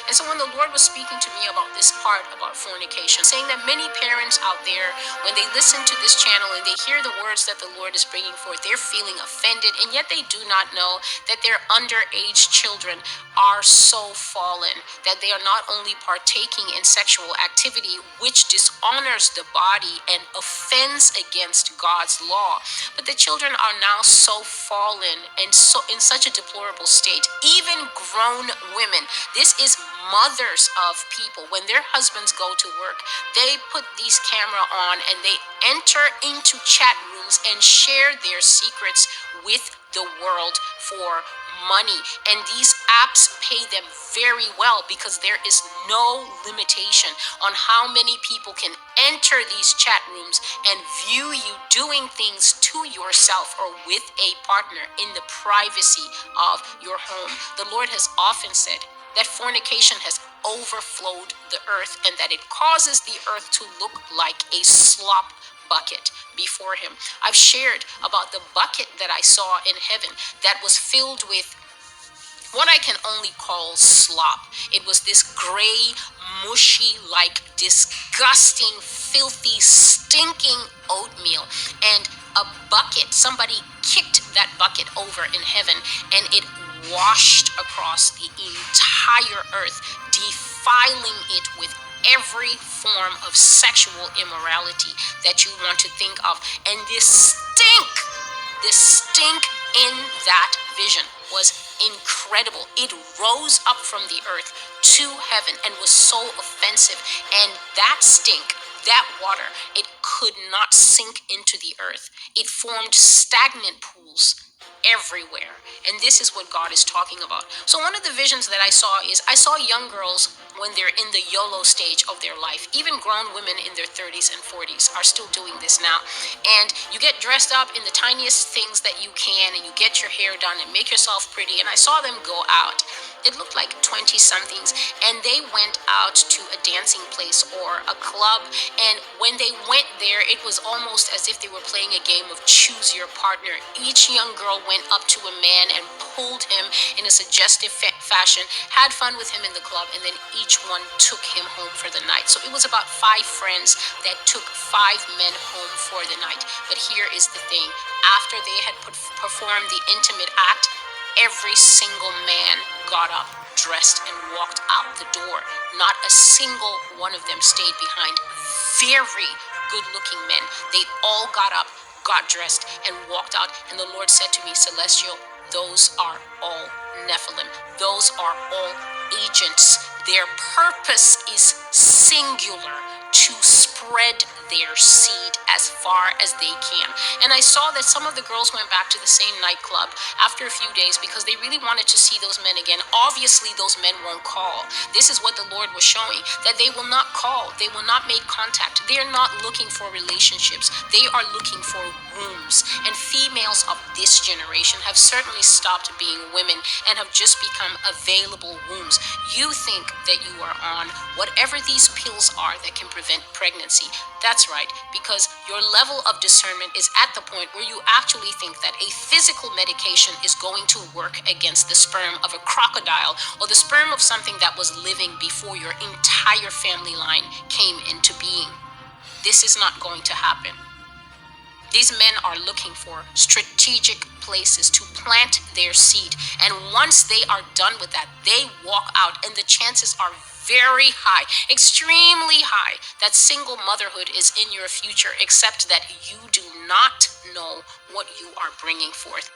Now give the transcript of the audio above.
And so when the Lord was speaking to me about this part about fornication, saying that many parents out there, when they listen to this channel and they hear the words that the Lord is bringing forth, they're feeling offended, and yet they do not know that their underage children are so fallen that they are not only partaking in sexual activity, which dishonors the body and offends against God's law, but the children are now so fallen and so in such a deplorable state. Even grown women, this is mothers of people, when their husbands go to work, they put these camera on and they enter into chat rooms and share their secrets with the world for money. And these apps pay them very well because there is no limitation on how many people can enter these chat rooms and view you doing things to yourself or with a partner in the privacy of your home. The Lord has often said that fornication has overflowed the earth and that it causes the earth to look like a slop bucket before him. I've shared about the bucket that I saw in heaven that was filled with what I can only call slop. It was this gray, mushy, like disgusting, filthy, stinking oatmeal. And a bucket, somebody kicked that bucket over in heaven and it washed across the entire earth, defiling it with every form of sexual immorality that you want to think of. And this stink in that vision was incredible. It rose up from the earth to heaven and was so offensive. And that stink, that water, it could not sink into the earth. It formed stagnant pools everywhere. And this is what God is talking about. So one of the visions that I saw is I saw young girls when they're in the YOLO stage of their life. Even grown women in their 30s and 40s are still doing this now. And you get dressed up in the tiniest things that you can, and you get your hair done and make yourself pretty. And I saw them go out. It looked like 20 somethings, and they went out to a dancing place or a club. And when they went there, it was almost as if they were playing a game of choose your partner. Each young girl went up to a man and pulled him in a suggestive fashion, had fun with him in the club, and then each one took him home for the night. So it was about 5 friends that took 5 men home for the night. But here is the thing. After they had performed the intimate act, every single man got up, dressed, and walked out the door. Not a single one of them stayed behind. Very good-looking men. They all got up, got dressed, and walked out. And the Lord said to me, Celestial, those are all Nephilim. Those are all agents. Their purpose is singular, to spread their seed as far as they can. And I saw that some of the girls went back to the same nightclub after a few days because they really wanted to see those men again. Obviously, those men won't call. This is what the Lord was showing, that they will not call. They will not make contact. They are not looking for relationships. They are looking for wombs. And females of this generation have certainly stopped being women and have just become available wombs. You think that you are on whatever these pills are that can prevent pregnancy. That's right, because your level of discernment is at the point where you actually think that a physical medication is going to work against the sperm of a crocodile or the sperm of something that was living before your entire family line came into being. This is not going to happen. These men are looking for strategic places to plant their seed. And once they are done with that, they walk out, and the chances are very high, extremely high, that single motherhood is in your future, except that you do not know what you are bringing forth.